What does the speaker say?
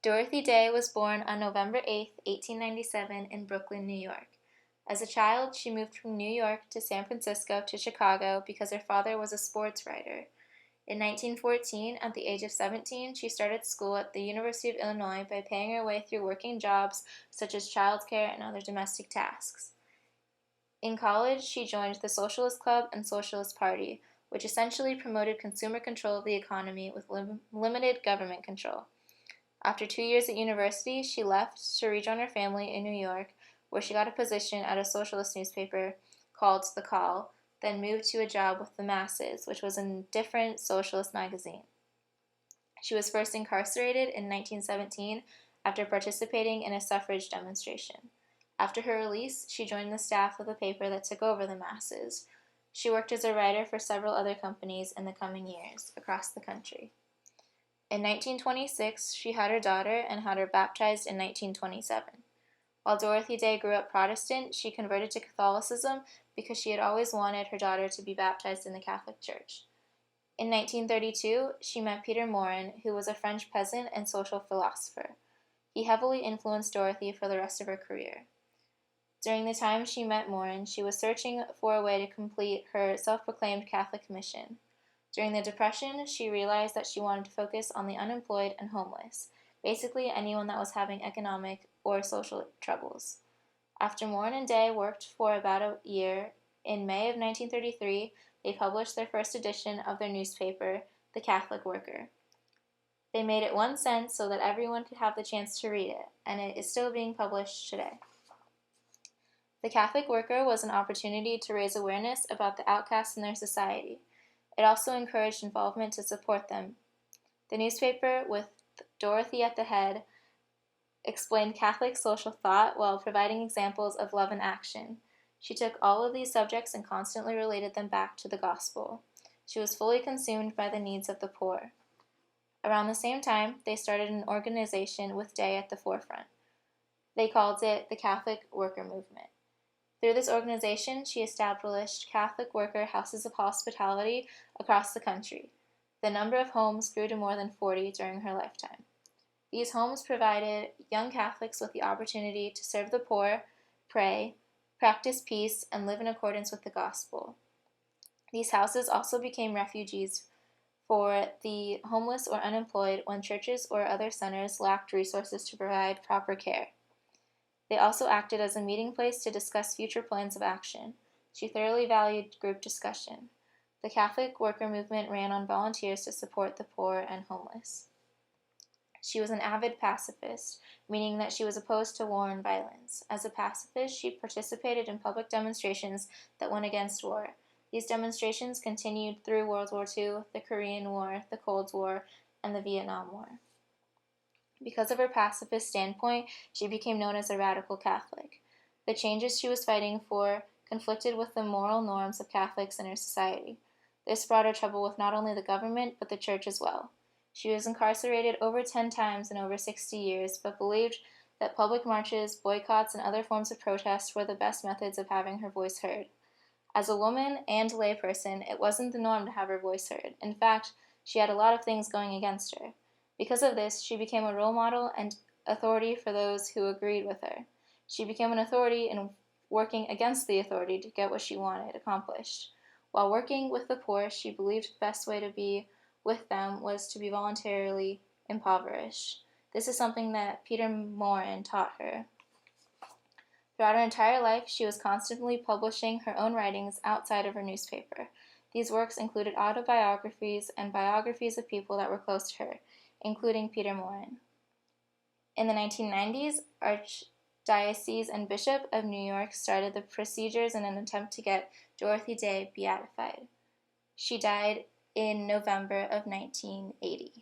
Dorothy Day was born on November 8, 1897, in Brooklyn, New York. As a child, she moved from New York to San Francisco to Chicago because her father was a sports writer. In 1914, at the age of 17, she started school at the University of Illinois by paying her way through working jobs such as childcare and other domestic tasks. In college, she joined the Socialist Club and Socialist Party, which essentially promoted consumer control of the economy with limited government control. After 2 years at university, she left to rejoin her family in New York, where she got a position at a socialist newspaper called The Call, then moved to a job with The Masses, which was a different socialist magazine. She was first incarcerated in 1917 after participating in a suffrage demonstration. After her release, she joined the staff of the paper that took over The Masses. She worked as a writer for several other companies in the coming years across the country. In 1926, she had her daughter and had her baptized in 1927. While Dorothy Day grew up Protestant, she converted to Catholicism because she had always wanted her daughter to be baptized in the Catholic Church. In 1932, she met Peter Morin, who was a French peasant and social philosopher. He heavily influenced Dorothy for the rest of her career. During the time she met Morin, she was searching for a way to complete her self-proclaimed Catholic mission. During the Depression, she realized that she wanted to focus on the unemployed and homeless, basically anyone that was having economic or social troubles. After Morin and Day worked for about a year, in May of 1933, they published their first edition of their newspaper, The Catholic Worker. They made it 1 cent so that everyone could have the chance to read it, and it is still being published today. The Catholic Worker was an opportunity to raise awareness about the outcasts in their society. It also encouraged involvement to support them. The newspaper, with Dorothy at the head, explained Catholic social thought while providing examples of love in action. She took all of these subjects and constantly related them back to the gospel. She was fully consumed by the needs of the poor. Around the same time, they started an organization with Day at the forefront. They called it the Catholic Worker Movement. Through this organization, she established Catholic worker houses of hospitality across the country. The number of homes grew to more than 40 during her lifetime. These homes provided young Catholics with the opportunity to serve the poor, pray, practice peace, and live in accordance with the gospel. These houses also became refuges for the homeless or unemployed when churches or other centers lacked resources to provide proper care. They also acted as a meeting place to discuss future plans of action. She thoroughly valued group discussion. The Catholic Worker Movement ran on volunteers to support the poor and homeless. She was an avid pacifist, meaning that she was opposed to war and violence. As a pacifist, she participated in public demonstrations that went against war. These demonstrations continued through World War II, the Korean War, the Cold War, and the Vietnam War. Because of her pacifist standpoint, she became known as a radical Catholic. The changes she was fighting for conflicted with the moral norms of Catholics in her society. This brought her trouble with not only the government, but the church as well. She was incarcerated over 10 times in over 60 years, but believed that public marches, boycotts, and other forms of protest were the best methods of having her voice heard. As a woman and layperson, it wasn't the norm to have her voice heard. In fact, she had a lot of things going against her. Because of this, she became a role model and authority for those who agreed with her. She became an authority in working against the authority to get what she wanted accomplished. While working with the poor, she believed the best way to be with them was to be voluntarily impoverished. This is something that Peter Morin taught her. Throughout her entire life, she was constantly publishing her own writings outside of her newspaper. These works included autobiographies and biographies of people that were close to her, including Peter Morin. In the 1990s, Archdiocese and Bishop of New York started the procedures in an attempt to get Dorothy Day beatified. She died in November of 1980.